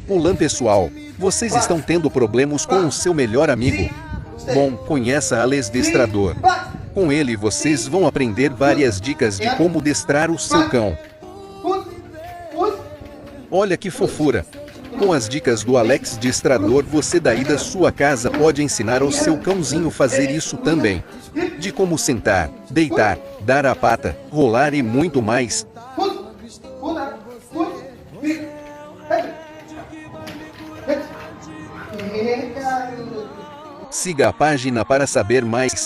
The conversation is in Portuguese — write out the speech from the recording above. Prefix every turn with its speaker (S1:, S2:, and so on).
S1: Olá pessoal, vocês estão tendo problemas com o seu melhor amigo? Bom, conheça Alex Destrador. Com ele vocês vão aprender várias dicas de como destrar o seu cão. Olha que fofura! Com as dicas do Alex Destrador você daí da sua casa pode ensinar ao seu cãozinho fazer isso também. De como sentar, deitar, dar a pata, rolar e muito mais. Siga a página para saber mais.